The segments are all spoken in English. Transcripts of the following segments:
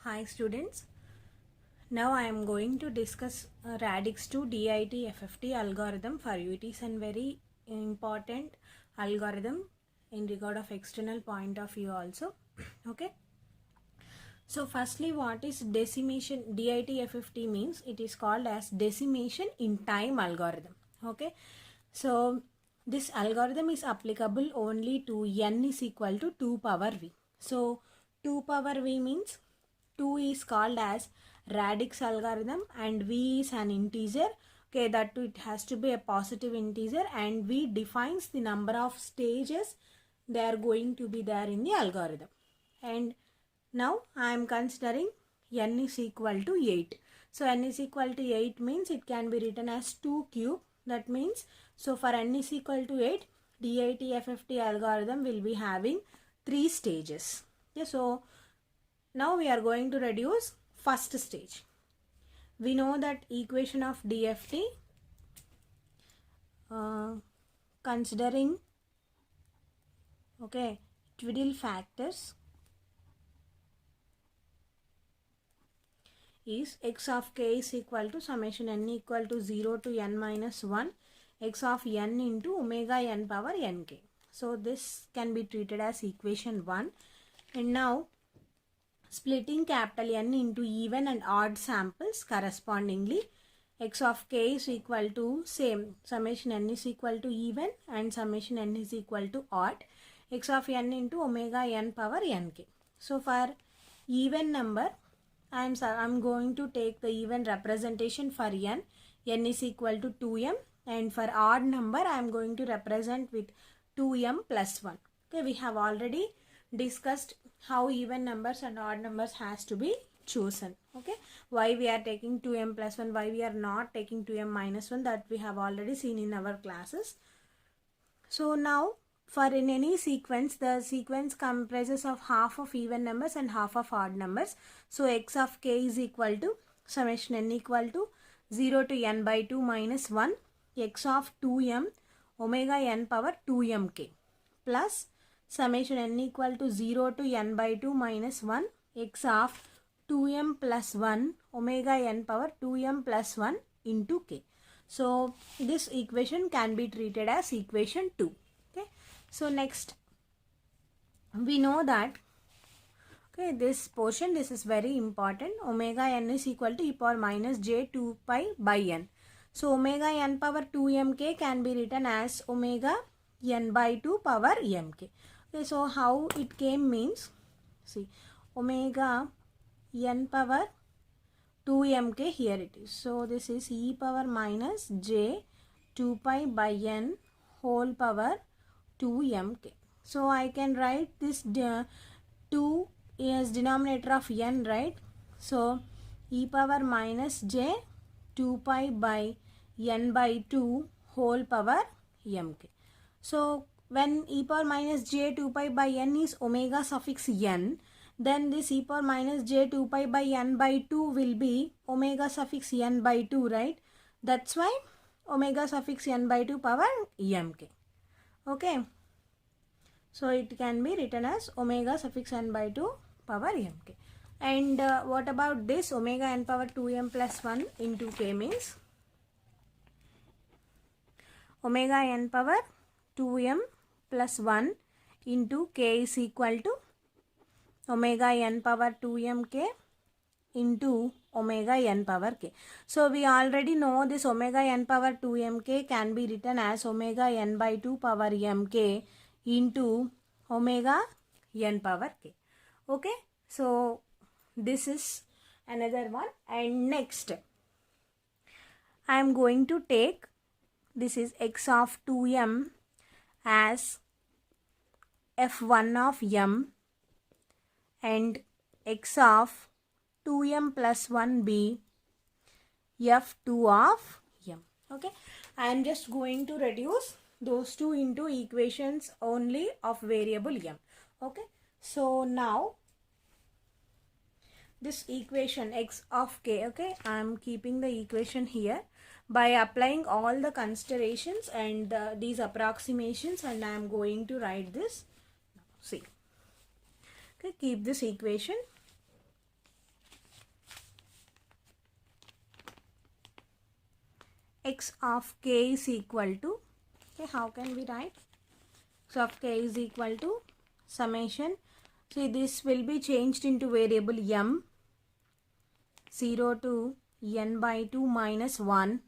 Hi students, now I am going to discuss radix 2 DIT FFT algorithm for you. It is a very important algorithm in regard of external point of view also. Okay. So firstly, what is decimation? DIT FFT means it is called as decimation in time algorithm. Okay. So this algorithm is applicable only to n is equal to 2 power v. So 2 power v means 2 is called as radix algorithm and v is an integer. Okay, that too it has to be a positive integer, and v defines the number of stages they are going to be there in the algorithm. And now I am considering n is equal to 8. So n is equal to 8 means it can be written as 2 cube. That means, so for n is equal to 8, DIT FFT algorithm will be having 3 stages. Okay, so now we are going to reduce first stage. We know that equation of DFT considering twiddle factors is x of k is equal to summation n equal to 0 to n minus 1 x of n into omega n power nk. So this can be treated as equation 1. And now splitting capital N into even and odd samples correspondingly, x of k is equal to same, summation n is equal to even and summation n is equal to odd, x of n into omega n power nk. So for even number, I'm going to take the even representation for n is equal to 2m, and for odd number I am going to represent with 2m plus 1. Okay, we have already discussed how even numbers and odd numbers has to be chosen. Okay, why we are taking 2m plus 1, why we are not taking 2m minus 1, that we have already seen in our classes. So now for in any sequence, the sequence comprises of half of even numbers and half of odd numbers. So x of k is equal to summation n equal to 0 to n by 2 minus 1 x of 2m omega n power 2mk plus summation n equal to 0 to n by 2 minus 1 x of 2m plus 1 omega n power 2m plus 1 into k. So this equation can be treated as equation 2. Okay. So next we know that this portion, this is very important. Omega n is equal to e power minus j 2 pi by n. So omega n power 2mk can be written as omega n by 2 power mk. Okay, so how it came means, see, omega n power 2mk, here it is. So this is e power minus j 2 pi by n whole power 2mk. So I can write this 2 is denominator of n, right? So e power minus j 2 pi by n by 2 whole power mk. So when e power minus j 2 pi by n is omega suffix n, then this e power minus j 2 pi by n by 2 will be omega suffix n by 2, right? That's why omega suffix n by 2 power mk. Okay. So it can be written as omega suffix n by 2 power mk. And what about this omega n power 2m plus 1 into k means omega n power 2m plus 1 into k is equal to omega n power 2mk into omega n power k. So we already know this omega n power 2mk can be written as omega n by 2 power mk into omega n power k. Okay, so this is another one. And next I am going to take, this is x of 2m as f1 of m and x of 2m plus 1 be f2 of m. Okay, I am just going to reduce those two into equations only of variable m. Okay, so now this equation x of k, okay, I am keeping the equation here by applying all the considerations and these approximations, and I am going to write this. See, okay, keep this equation. x of k is equal to, okay, how can we write? X of k is equal to summation. See, this will be changed into variable m, 0 to n by 2 minus 1.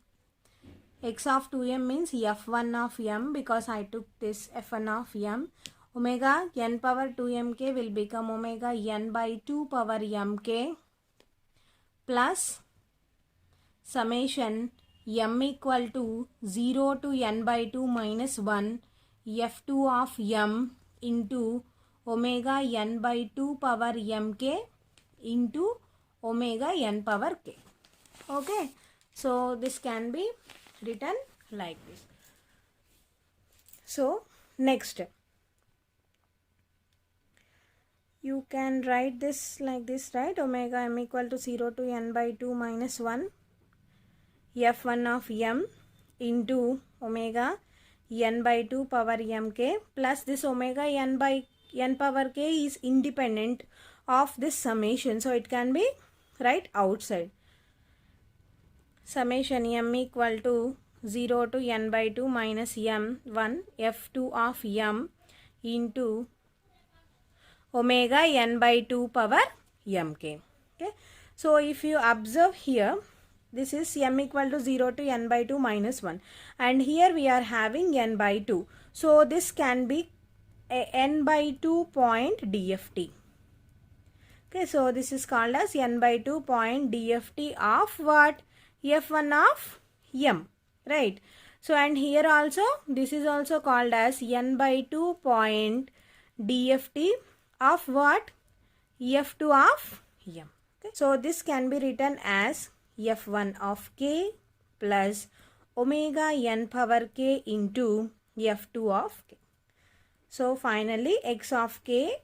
X of 2m means f1 of m, because I took this f1 of m. Omega n power 2mk will become omega n by 2 power mk plus summation m equal to 0 to n by 2 minus 1 f2 of m into omega n by 2 power mk into omega n power k. Okay, so this can be written like this. So next, you can write this like this, right? Omega m equal to 0 to n by 2 minus 1 f1 of m into omega n by 2 power mk plus this omega n by n power k is independent of this summation, so it can be right outside. Summation m equal to 0 to n by 2 minus m1 f2 of m into omega n by 2 power mk. Okay, so if you observe here, this is m equal to 0 to n by 2 minus 1, and here we are having n by 2. So this can be a n by 2 point DFT. Okay, so this is called as n by 2 point DFT of what? f1 of m, right? So and here also this is also called as n by 2 point DFT of what? f2 of m. Okay, so this can be written as f1 of k plus omega n power k into f2 of k. So finally x of k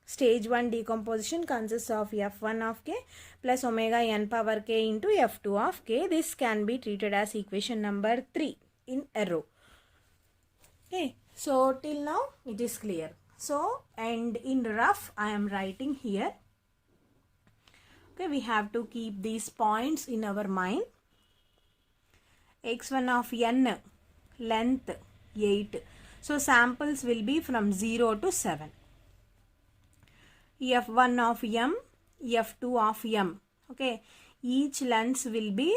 stage 1 decomposition consists of f1 of k plus omega n power k into f2 of k. This can be treated as equation number 3 in a row. Okay, so till now it is clear. So, and in rough I am writing here. Okay, we have to keep these points in our mind. x1 of n, length 8. So samples will be from 0 to 7. f1 of m, f2 of m. Okay, each lengths will be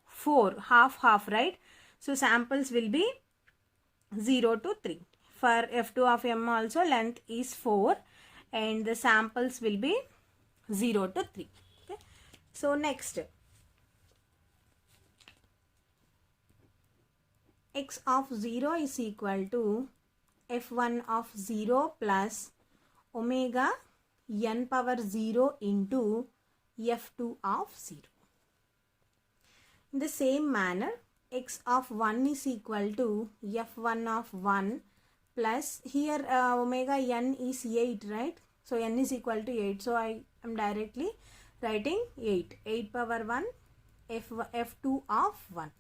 4, half, right? So samples will be 0 to 3. For f2 of m also length is 4 and the samples will be 0 to 3. Okay, so next, x of 0 is equal to f1 of 0 plus omega n power 0 into f2 of 0. In the same manner, x of 1 is equal to f1 of 1 plus here omega n is 8, right? So n is equal to 8. So I am directly writing 8. 8 power 1 f2 of 1.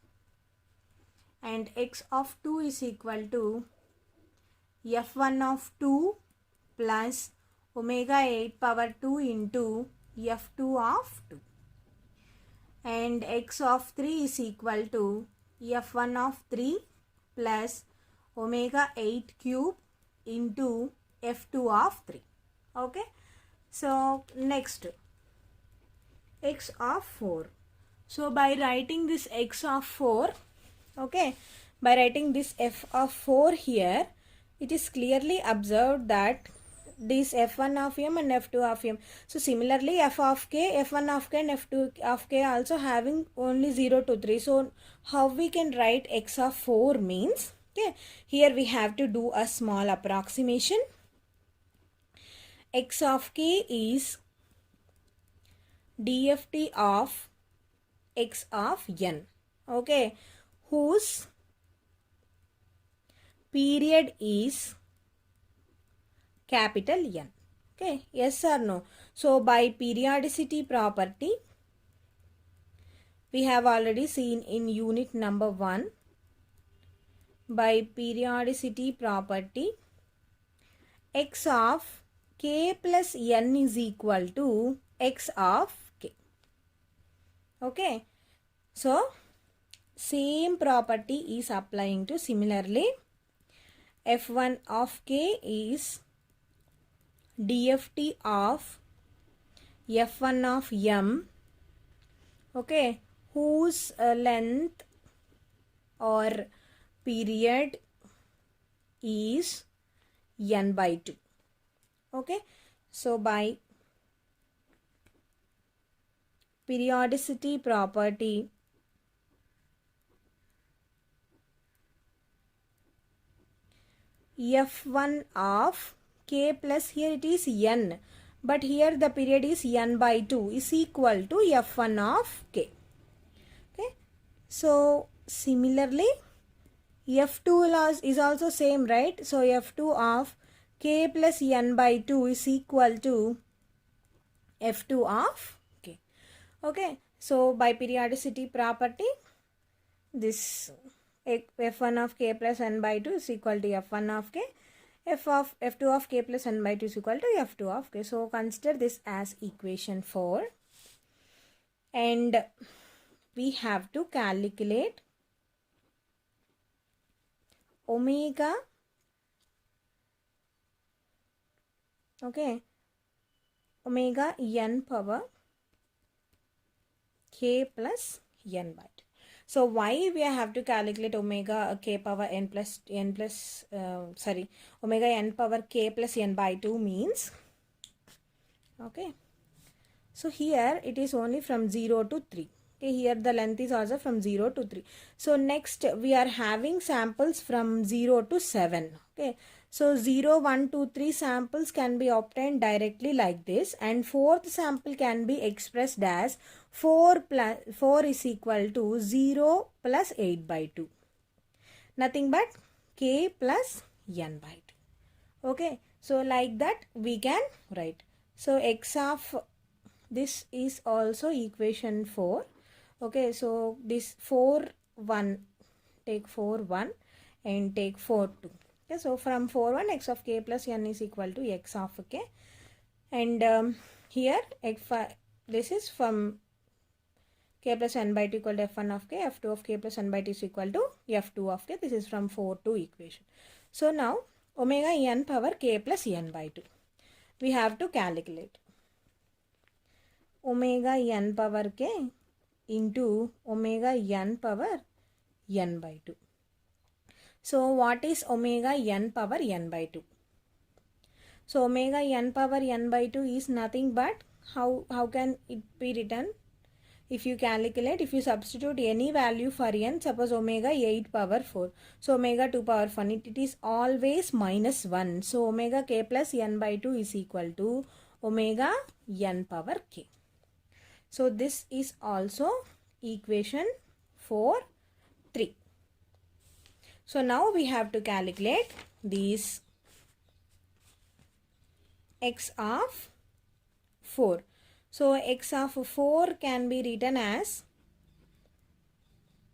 And x of 2 is equal to f1 of 2 plus omega 8 power 2 into f2 of 2. And x of 3 is equal to f1 of 3 plus omega 8 cube into f2 of 3. Okay, so next, x of 4. So by writing this x of 4, okay, by writing this f of 4 here, it is clearly observed that this f1 of m and f2 of m. So similarly f of k, f1 of k and f2 of k also having only 0 to 3. So how we can write x of 4 means, okay, here we have to do a small approximation. X of k is DFT of x of n, okay, whose period is capital N. Okay, yes or no? So by periodicity property, we have already seen in unit number 1. By periodicity property, x of k plus n is equal to x of k. Okay, so same property is applying to similarly f1 of k is dft of f1 of m, okay, whose length or period is n by 2. Okay, so by periodicity property, f1 of k plus, here it is n, but here the period is n by 2, is equal to f1 of k. Okay, so similarly f2 is also same, right? So f2 of k plus n by 2 is equal to f2 of k. Okay, so by periodicity property, this f1 of k plus n by 2 is equal to f1 of k, f2 of k plus n by 2 is equal to f2 of k. So consider this as equation 4, and we have to calculate omega, okay, omega n power k plus n by 2. So why we have to calculate omega k power omega n power k plus n by 2 means, okay, so here it is only from 0 to 3. Okay, here the length is also from 0 to 3. So next we are having samples from 0 to 7. Okay, so 0, 1, 2, 3 samples can be obtained directly like this, and fourth sample can be expressed as 4 is equal to 0 plus 8 by 2. Nothing but k plus n by 2. Okay, so like that we can write. So x of this is also equation 4. Okay, so this 4 1, take 4 1 and take 4 2. Okay, so from 4 1 x of k plus n is equal to x of k, and here this is from k plus n by 2 equal to f1 of k, f2 of k plus n by 2 is equal to f2 of k. This is from 4 2 equation. So now omega n power k plus n by 2, we have to calculate omega n power k into omega n power n by 2. So what is omega n power n by 2? So omega n power n by 2 is nothing but, how can it be written? If you calculate, if you substitute any value for n, suppose omega 8 power 4, so omega 2 power 1, it is always minus 1. So omega k plus n by 2 is equal to omega n power k. So this is also equation 4 3. So now we have to calculate these x of 4. So x of 4 can be written as,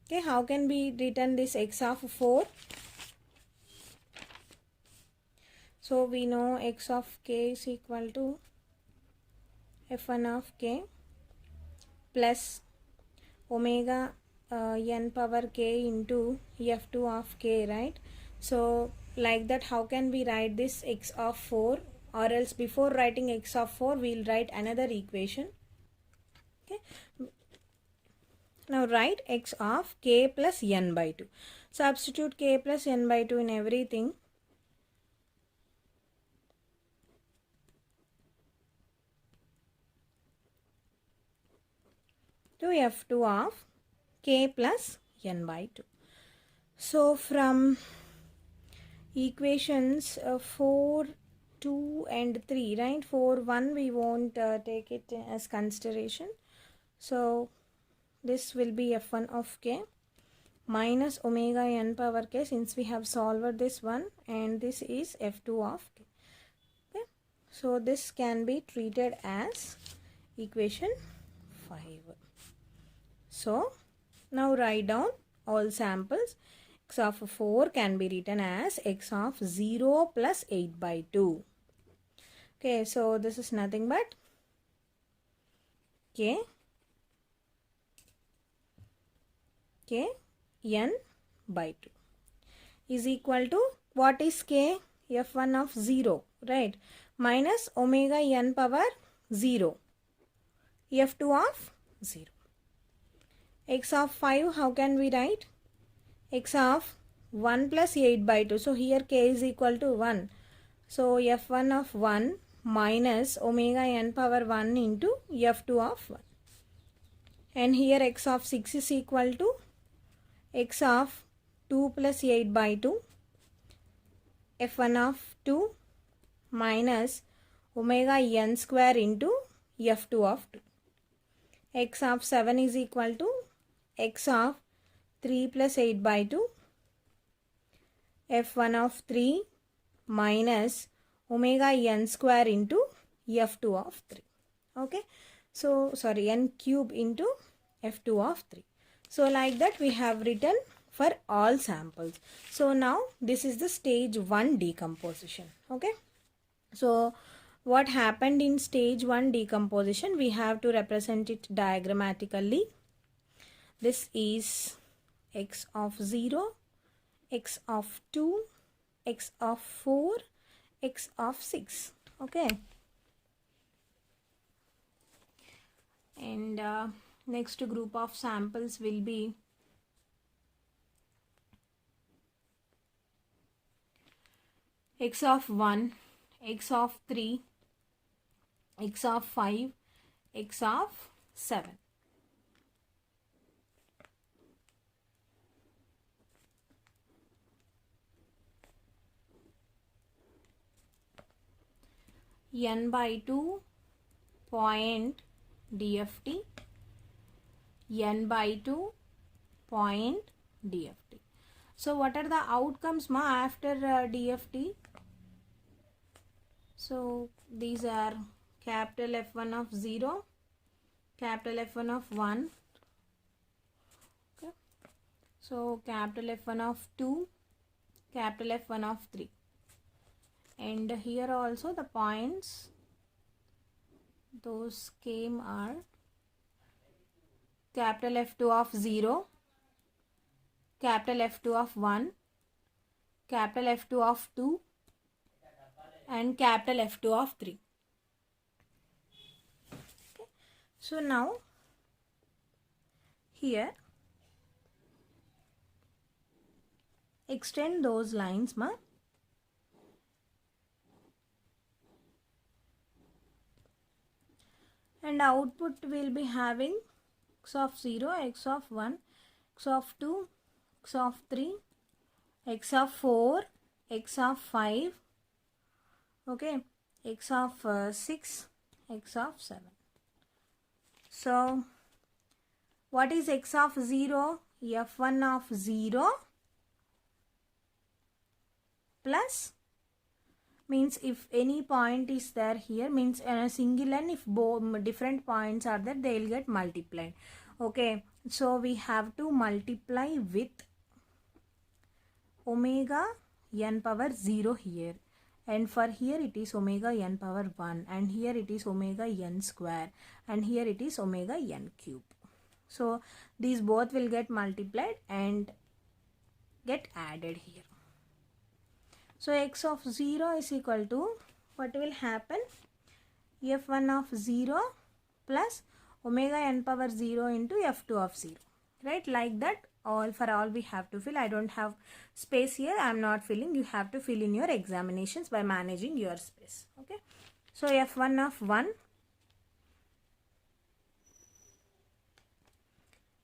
okay, how can be written this x of 4? So we know x of k is equal to f1 of k plus omega n power k into f2 of k, right? So like that, how can we write this x of 4? Or else before writing x of 4, we will write another equation. Okay, now write x of k plus n by 2. Substitute k plus n by 2 in everything. To f2 of k plus n by 2. So from equations 4 2 and 3, right? 4 1 we won't take it as consideration. So this will be f1 of k minus omega n power k, since we have solved this one, and this is f2 of k. Okay, so this can be treated as equation 5. So now write down all samples. X of 4 can be written as x of 0 plus 8 by 2. Okay, so this is nothing but k n by 2 is equal to, what is k? f1 of 0, right? Minus omega n power 0, f2 of 0. X of 5, how can we write? X of 1 plus 8 by 2. So here k is equal to 1. So f1 of 1 minus omega n power 1 into f2 of 1. And here x of 6 is equal to x of 2 plus 8 by 2, f1 of 2 minus omega n square into f2 of 2. X of 7 is equal to x of 3 plus 8 by 2, f1 of 3 minus omega n square into f2 of 3. Okay, so sorry, n cube into f2 of 3. So like that we have written for all samples. So now this is the stage 1 decomposition. Okay, so what happened in stage 1 decomposition, we have to represent it diagrammatically. This is x of 0, x of 2, x of 4, x of 6. Okay, and next group of samples will be x of 1, x of 3, x of 5, x of 7. n by 2 point DFT, n by 2 point DFT. So what are the outcomes after DFT? So these are capital F1 of 0, capital F1 of 1, okay. So capital F1 of 2, capital F1 of 3. And here also the points, those came are capital F2 of 0, capital F2 of 1, capital F2 of 2, and capital F2 of 3. Okay. So now here extend those lines and output will be having x of 0, x of 1, x of 2, x of 3, x of 4, x of 5, okay, x of 6, x of 7. So what is x of 0? f1 of 0 plus, means if any point is there here, means a single n, if different points are there, they will get multiplied. Okay, so we have to multiply with omega n power 0 here, and for here it is omega n power 1, and here it is omega n square, and here it is omega n cube. So these both will get multiplied and get added here. So x of 0 is equal to, what will happen? f1 of 0 plus omega n power 0 into f2 of 0. Right? Like that, all for all we have to fill. I don't have space here. I am not filling. You have to fill in your examinations by managing your space. Okay. So f1 of 1,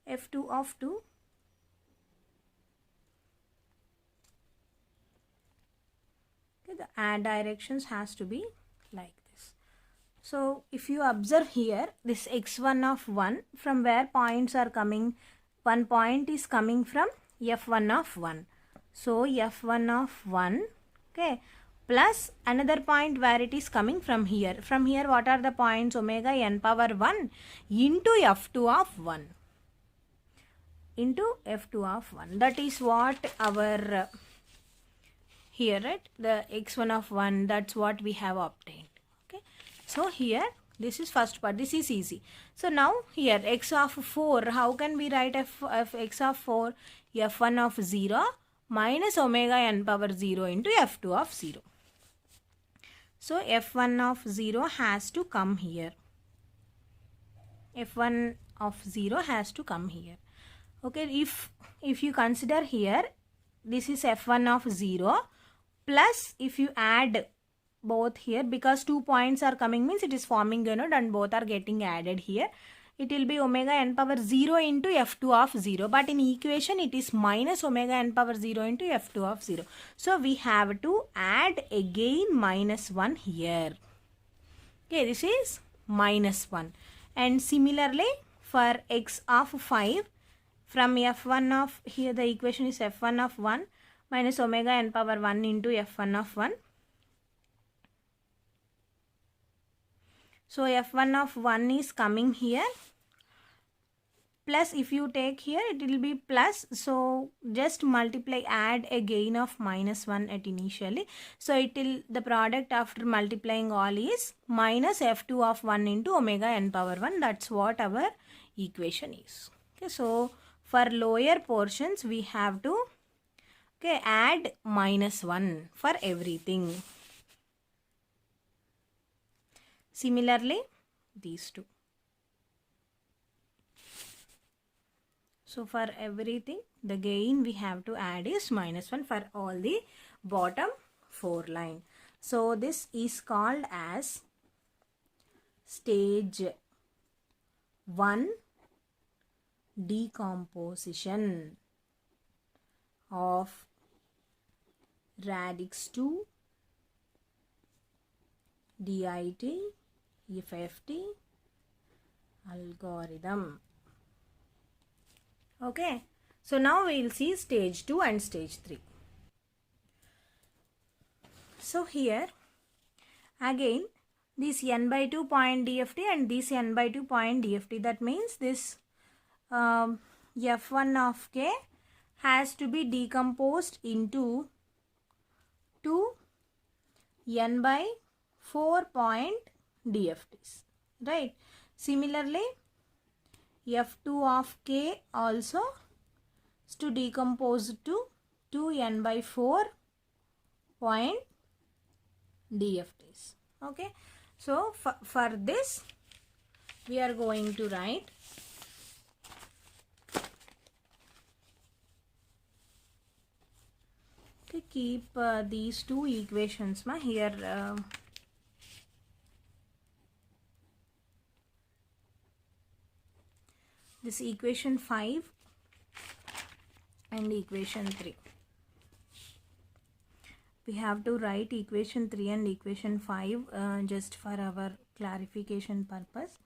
f2 of 2, the add directions has to be like this. So if you observe here, this x1 of 1, from where points are coming, one point is coming from f1 of 1. So f1 of 1, okay, plus another point where it is coming from here. From here, what are the points? Omega n power 1 into f2 of 1. Into f2 of 1. That is what our here, right, the x1 of 1, that's what we have obtained. Okay, so here This is first part. This is easy. So now here x of 4. How can we write f x of 4? f1 of 0 minus omega n power 0 into f2 of 0. So f1 of 0 has to come here. f1 of 0 has to come here. Okay, if you consider here, this is f1 of 0 plus if you add both here, because 2 points are coming means it is forming a node and both are getting added here. It will be omega n power 0 into f2 of 0. But in equation it is minus omega n power 0 into f2 of 0. So we have to add again minus 1 here. Okay, this is minus 1. And similarly for x of 5, from f1 of, here the equation is f1 of 1 minus omega n power 1 into f1 of 1. So f1 of 1 is coming here, plus if you take here it will be plus, so just multiply, add a gain of minus 1 at initially. So it will, the product after multiplying all is minus f2 of 1 into omega n power 1. That's what our equation is. Okay, so for lower portions we have to, okay, add minus 1 for everything. Similarly, these two. So for everything, the gain we have to add is minus 1 for all the bottom 4 line. So this is called as stage 1 decomposition of radix 2 DIT FFT algorithm. Okay, so now we will see stage 2 and stage 3. So here again this n by 2 point DFT and this n by 2 point DFT, that means this f1 of k has to be decomposed into 2 n by 4 point DFTs, right? Similarly, f2 of k also is to decompose to 2n by 4 point DFTs. Okay, so for this we are going to write to keep these two equations here. This equation 5 and equation 3. We have to write equation 3 and equation 5 just for our clarification purpose.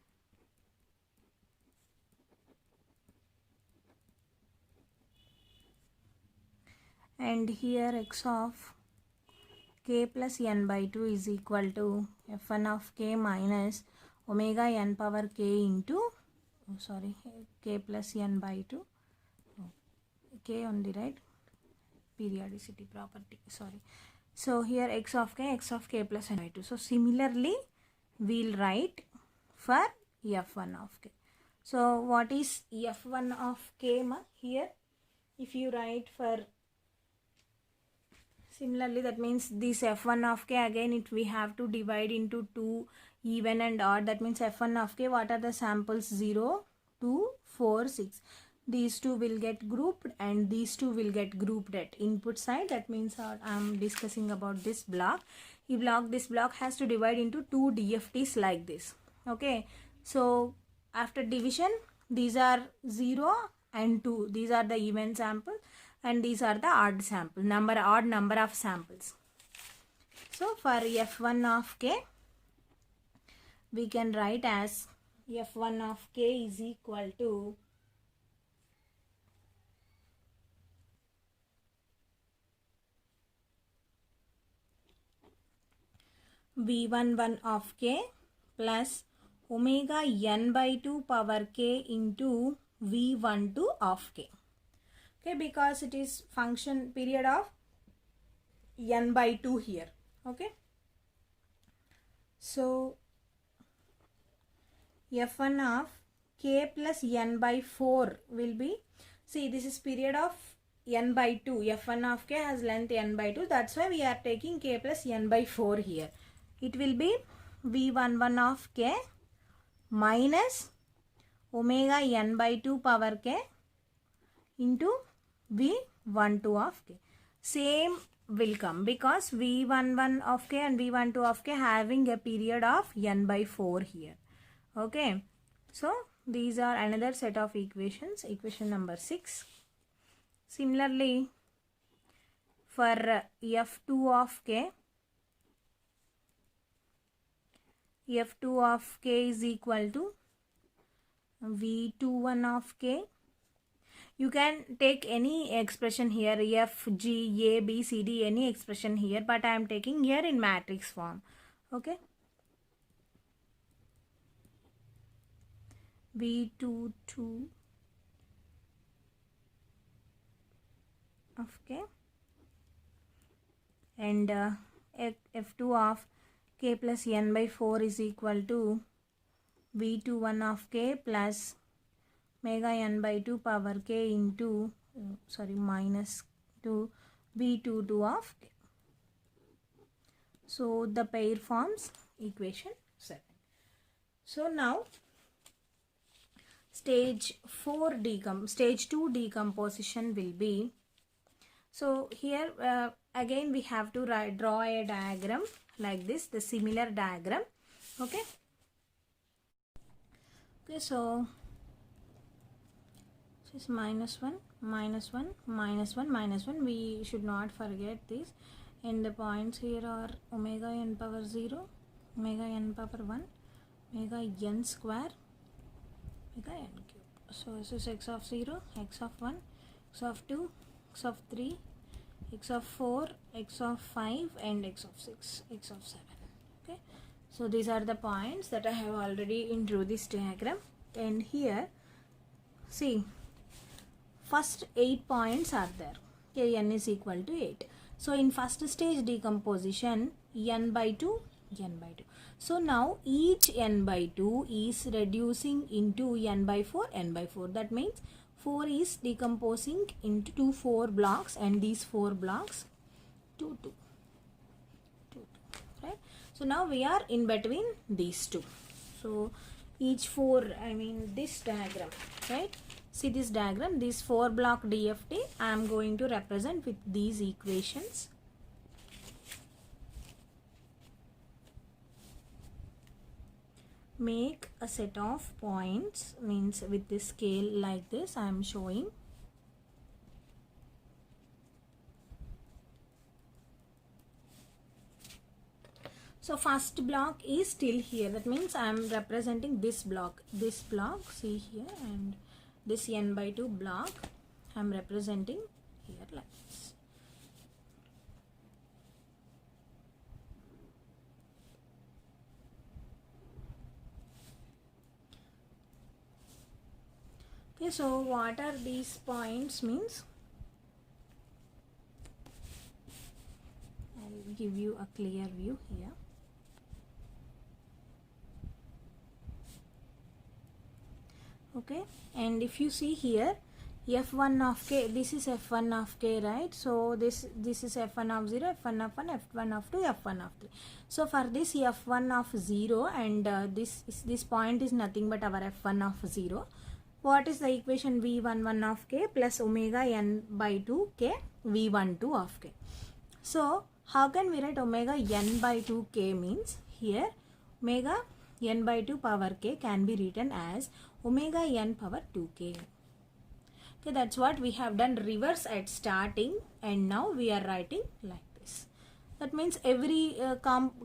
And here x of k plus n by 2 is equal to f1 of k minus omega n power k into, k plus n by 2, k only, right? Periodicity property, sorry. So here x of k plus n by 2. So similarly we'll write for f1 of k. So what is f1 of k here? If you write for similarly, that means this f1 of k, again we have to divide into 2 even and odd. That means f1 of k, what are the samples? 0, 2, 4, 6. These two will get grouped and these two will get grouped at input side. That means I'm discussing about this block. This block has to divide into 2 DFTs like this. Okay, so after division, these are 0 and 2. These are the even sample and these are the odd sample, odd number of samples. So for f1 of k, we can write as f1 of k is equal to v11 of k plus omega n by 2 power k into v12 of k. Okay, because it is function period of n by 2 here. Okay, so f1 of k plus n by 4 will be, see this is period of n by 2, f1 of k has length n by 2, that's why we are taking k plus n by 4 here. It will be v11 of k minus omega n by 2 power k into v12 of k. Same will come because v11 of k and v12 of k having a period of n by 4 here. Okay, so these are another set of equations, equation number 6. Similarly, for f2 of k, f2 of k is equal to v21 of k. You can take any expression here, f, g, a, b, c, d, any expression here, but I am taking here in matrix form. Okay, v22 of k and f2 of k plus n by 4 is equal to v21 of k plus omega n by 2 power k into minus to v22 of k. So the pair forms equation 7. So now stage 2 decomposition will be, so here again we have to draw a diagram like this, the similar diagram. Okay, so this is minus 1, minus 1, minus 1, minus 1. We should not forget this. And the points here are omega n power 0, omega n power 1, omega n square, omega n cube. So this is x of 0, x of 1, x of 2, x of 3, x of 4, x of 5 and x of 6, x of 7. Okay, so these are the points that I have already drew this diagram. And here see, first 8 points are there. Okay, n is equal to 8. So in first stage decomposition, n by 2, n by 2. So now each n by 2 is reducing into n by 4, n by 4. That means 4 is decomposing into 4 blocks and these 4 blocks 2, 2, 2, 2, right? So now we are in between these two. So each 4, I mean this diagram, right? See this diagram, this 4 block DFT I am going to represent with these equations. Make a set of points, means with this scale like this I am showing. So first block is still here, that means I am representing this block, see here, and this n by 2 block I am representing here like this. Okay, so what are these points means? I will give you a clear view here. Okay, and if you see here, f1 of k, this is f1 of k, right? So this is f1 of 0, f1 of 1, f1 of 2, f1 of 3. So for this f1 of 0 and this point is nothing but our f1 of 0. What is the equation? v11 of k plus omega n by 2 k v12 of k. So how can we write omega n by 2 k means, here omega n by 2 power k can be written as omega n power 2k. Okay, that's what we have done reverse at starting, and now we are writing like this. That means every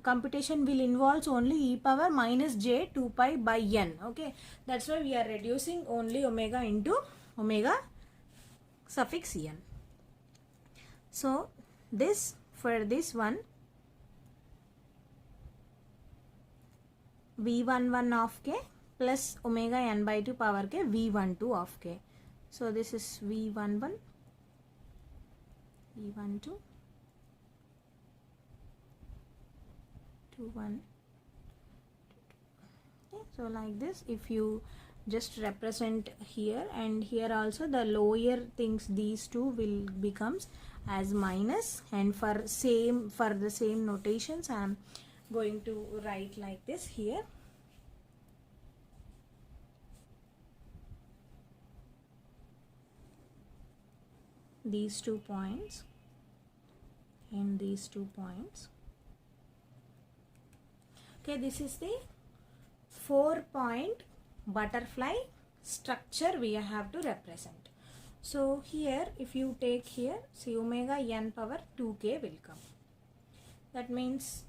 computation will involve only e power minus j 2 pi by n. Okay, that's why we are reducing only omega into omega suffix n. So this, for this one, v11 of k plus omega n by 2 power k v12 of k. So this is v11, v12, 2, 1, 2, 2. Okay. So like this, if you just represent here and here also, the lower things, these two will becomes as minus, and for the same notations I am going to write like this here. These 2 points and these 2 points. Okay, this is the 4-point butterfly structure we have to represent. So here, if you take here, see, omega n power 2k will come. That means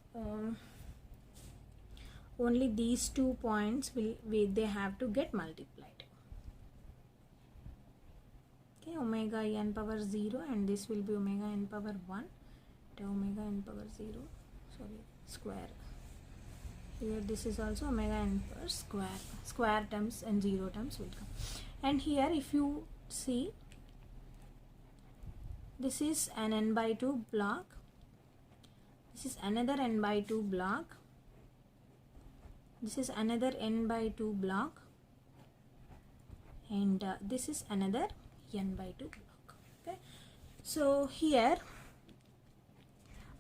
only these 2 points they have to get multiplied. Okay, omega n power 0, and this will be omega n power 1 to omega n power 0, sorry, square. Here this is also omega n power square terms and 0 terms will come. And here if you see, this is an n by 2 block, this is another n by 2 block, this is another n by 2 block, and this is another n by 2 block. Okay, so here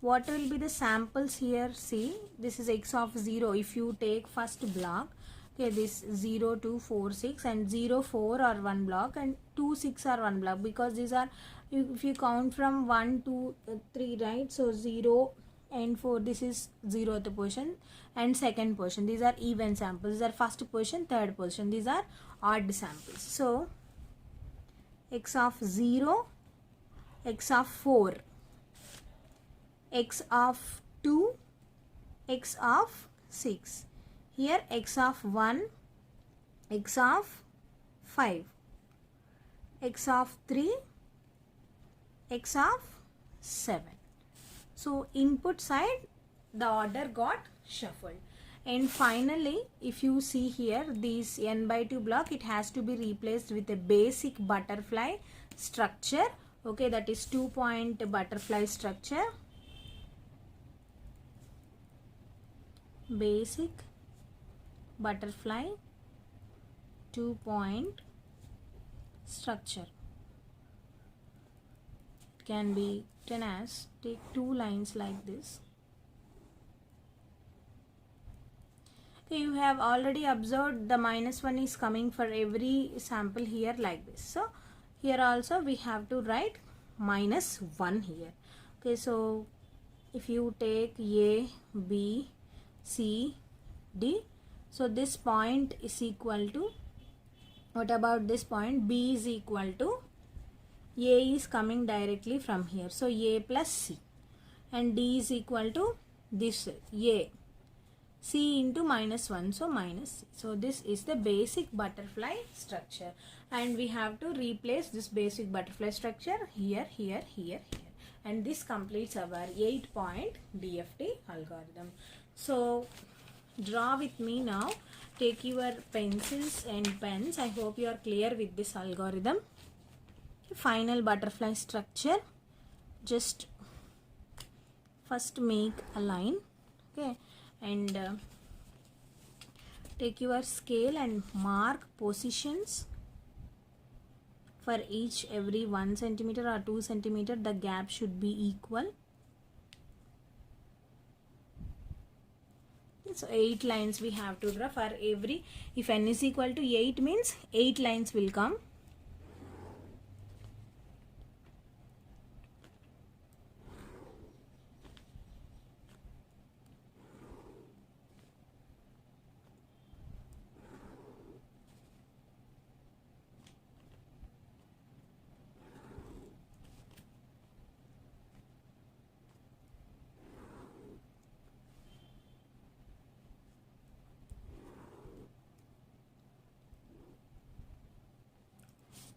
what will be the samples here? See, this is x of 0. If you take first block, okay, this 0, 2, 4, 6, and 0, 4 are one block, and 2, 6 are one block, because these are, if you count from 1, 2, 3, right? So 0 and 4, this is 0th position and second position. These are even samples. These are first position, third position. These are odd samples. So x of 0, x of 4, x of 2, x of 6. Here x of 1, x of 5, x of 3, x of 7. So input side, the order got shuffled. And finally, if you see here, this n by 2 block, it has to be replaced with a basic butterfly structure. Okay, that is 2-point butterfly structure. Basic butterfly 2-point structure. It can be written as, take 2 lines like this. Okay, you have already observed the -1 is coming for every sample here like this. So here also we have to write -1 here. Okay, so if you take A, B, C, D, so this point is equal to, what about this point? B is equal to, A is coming directly from here, so A plus C, and D is equal to this A, C into -1, so minus C. So this is the basic butterfly structure, and we have to replace this basic butterfly structure here, here, here, here, and this completes our 8-point DFT algorithm. So draw with me now. Take your pencils and pens. I hope you are clear with this algorithm. Final butterfly structure. Just first make a line. Okay, and take your scale and mark positions for every 1 centimeter or 2 centimeter. The gap should be equal. So 8 lines we have to draw for every, if n is equal to 8 means 8 lines will come.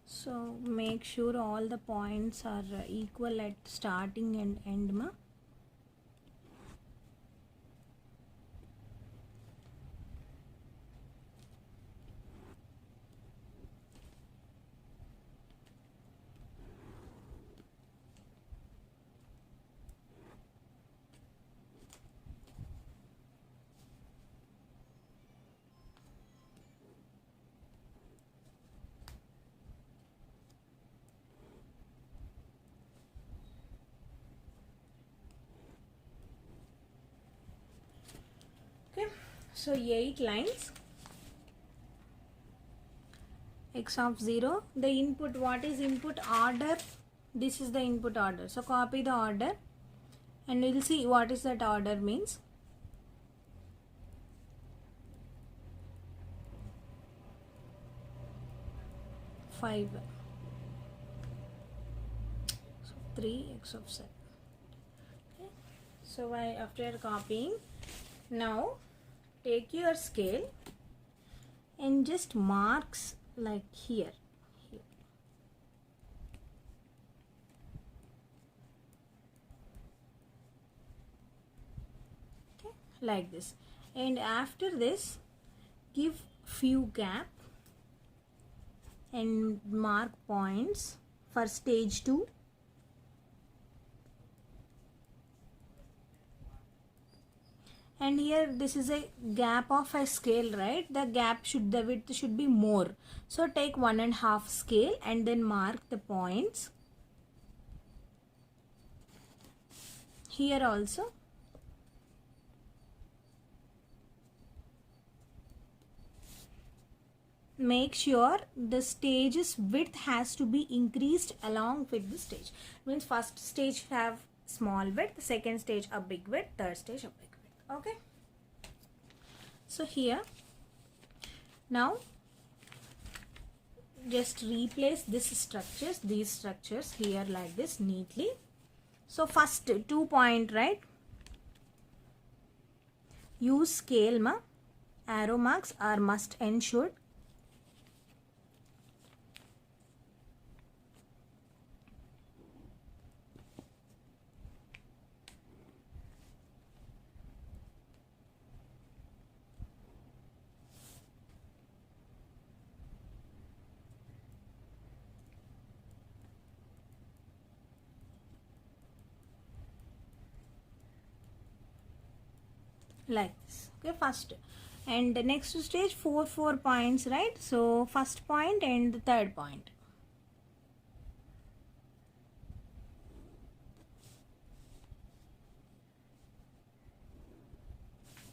So make sure all the points are equal at starting and end ma. So 8 lines, x of 0. The input, what is input? Order. This is the input order. So copy the order and we'll see what is that order means. Five. So 3 x of 7. Okay. So after copying, now take your scale and just marks like here. Okay, like this. And after this, give few gap and mark points for stage 2. And here this is a gap of a scale, right? The width should be more. So take 1.5 scale and then mark the points. Here also. Make sure the stage's width has to be increased along with the stage. Means first stage have small width, second stage a big width, third stage a big width. Okay. So here, now just replace these structures here like this neatly. So first 2 point, right? Use scale ma. Arrow marks are must and should. Like this. Okay, first and the next stage 4 points, right? So first point and the third point.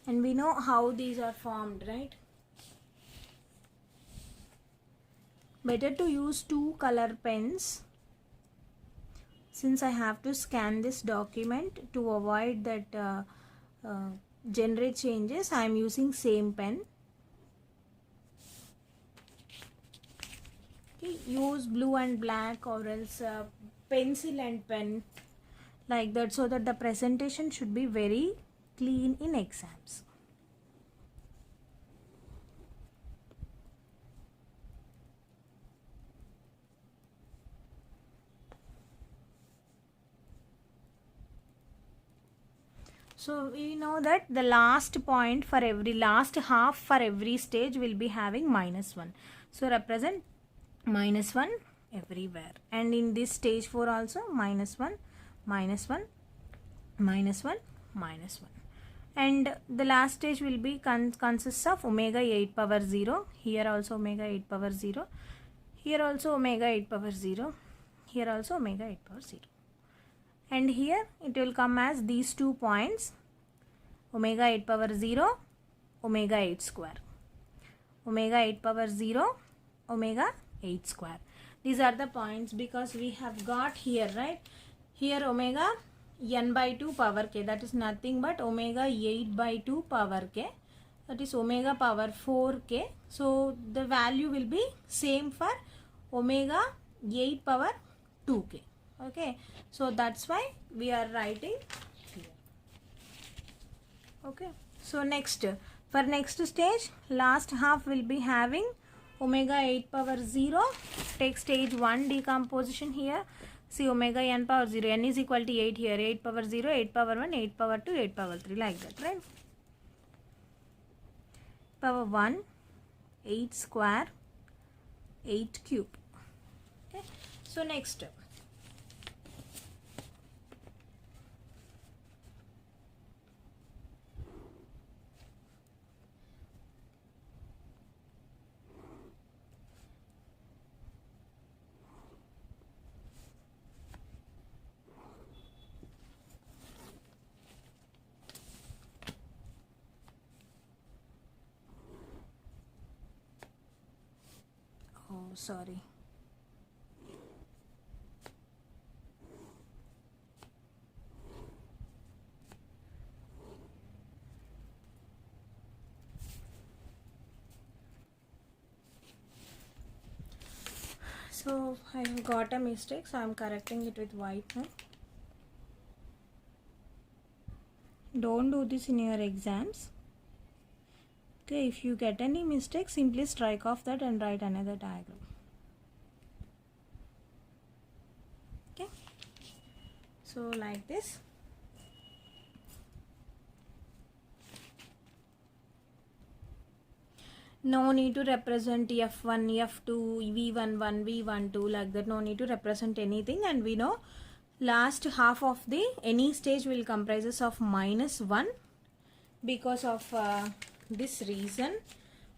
And we know how these are formed, right? Better to use 2 color pens since I have to scan this document to avoid that generate changes. I am using same pen. Okay, use blue and black or else pencil and pen like that, so that the presentation should be very clean in exams. So we know that the last point for last half for every stage will be having -1. So represent -1 everywhere. And in this stage 4 also -1, -1, -1, -1. And the last stage will be consists of omega 8 power 0. Here also omega 8 power 0. Here also omega 8 power 0. Here also omega 8 power 0. And here it will come as these 2 points, omega 8 power 0, omega 8 square. Omega 8 power 0, omega 8 square. These are the points because we have got here, right? Here omega n by 2 power k, that is nothing but omega 8 by 2 power k, that is omega power 4k. So the value will be same for omega 8 power 2k. Okay, so that's why we are writing here. Okay, so next, for next stage, last half will be having omega 8 power 0. Take stage 1 decomposition here. See omega n power 0, n is equal to 8 here, 8 power 0, 8 power 1, 8 power 2, 8 power 3, like that, right? Power 1, 8 square, 8 cube. Okay, so next, sorry. So I have got a mistake, so I am correcting it with white now. Don't do this in your exams. Okay, if you get any mistake, simply strike off that and write another diagram. Okay, so like this. No need to represent F1, F2, V11, V12 like that. No need to represent anything, and we know last half of the any stage will comprises of -1 because of this reason.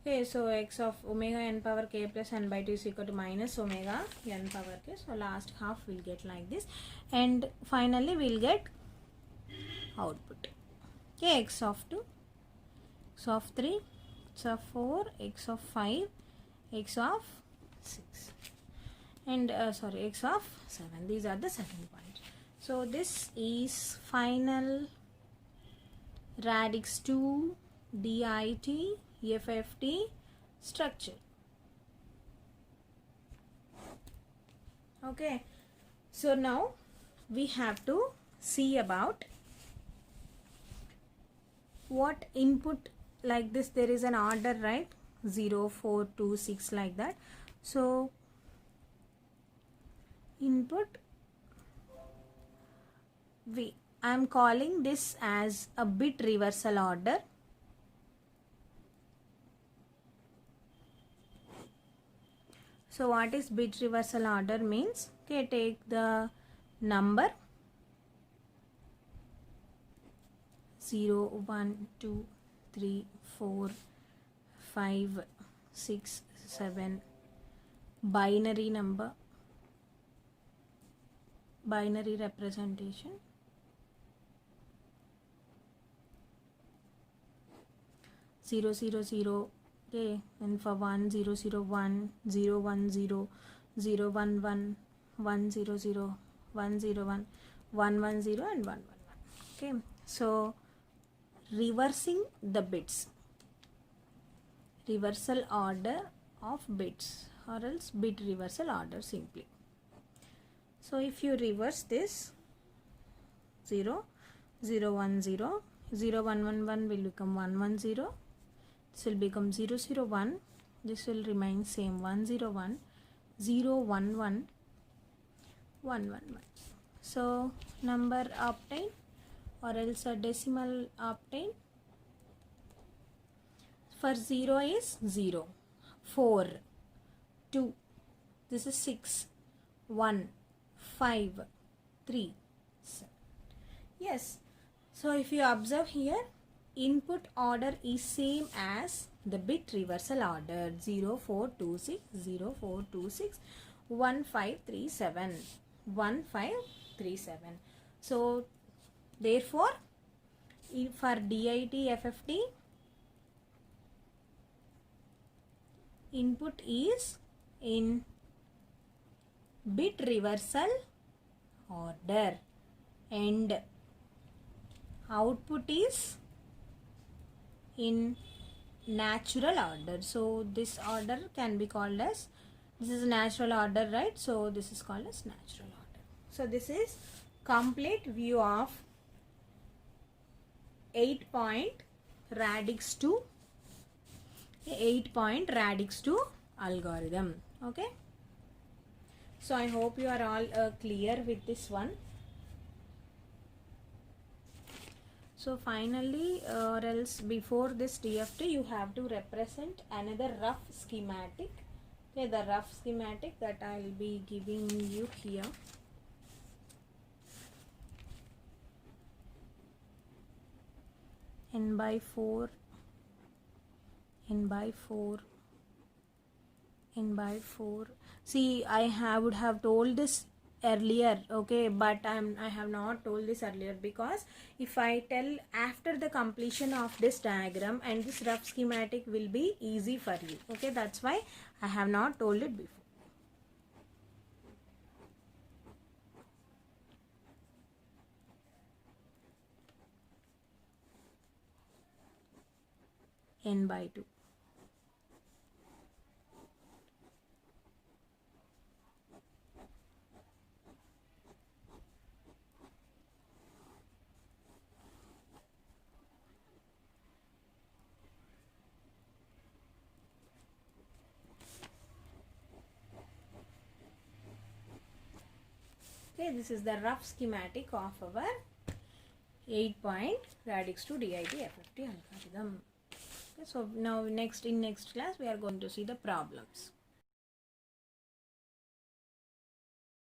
Okay, so x of omega n power k plus n by 2 is equal to minus omega n power k. So last half will get like this, and finally we'll get output. Okay, x of 2, x of 3, x of 4, x of 5, x of 6, and sorry, x of 7. These are the 7 points. So this is final radix 2 DIT FFT structure. Okay, so now we have to see about what input. Like this, there is an order, right? 0, 4, 2, 6 like that. So input, I am calling this as a bit reversal order. So what is bit reversal order means? Okay, take the number 0, 1, 2, 3, 4, 5, 6, 7, binary number, binary representation, 0, 0, 0. Okay, and for 1, 0, 0, 1, 0, 1, 0, 0, 1, 1, 1, 0, 0, 1, 0, 1, 1, 1, 0 and 1, 1, 1. Okay, so reversing the bits, reversal order of bits, or else bit reversal order simply. So if you reverse this, 0, 0, 1, 0, 0, 1, 1, 1 will become 1, 1, 0. This will become 0, 0, 1. This will remain same, 1, 0, 1, 0, 1, 1, 1, 1, 1. So number obtained, or else a decimal obtained. For 0 is 0, 4, 2, this is 6, 1, 5, 3, 7. Yes, so if you observe here, input order is same as the bit reversal order, 0, 4, 2, 6, 0, 4, 2, 6, 1, 5, 3, 7, 1, 5, 3, 7. So therefore, for DIT FFT, input is in bit reversal order and output is in natural order. So this order can be called as, this is natural order, right? So this is called as natural order. So this is complete view of 8-point radix 2, 8-point radix 2 algorithm. Okay, so I hope you are all clear with this one. So finally, or else before this DFT, you have to represent another rough schematic. Okay, the rough schematic that I will be giving you here. N by 4, N by 4, N by 4. See, I would have told this earlier, okay, but I have not told this earlier, because if I tell after the completion of this diagram, and this rough schematic will be easy for you. Okay, that's why I have not told it before. n by 2. Okay, this is the rough schematic of our 8-point radix to DIT FFT algorithm. Okay, so now in next class we are going to see the problems.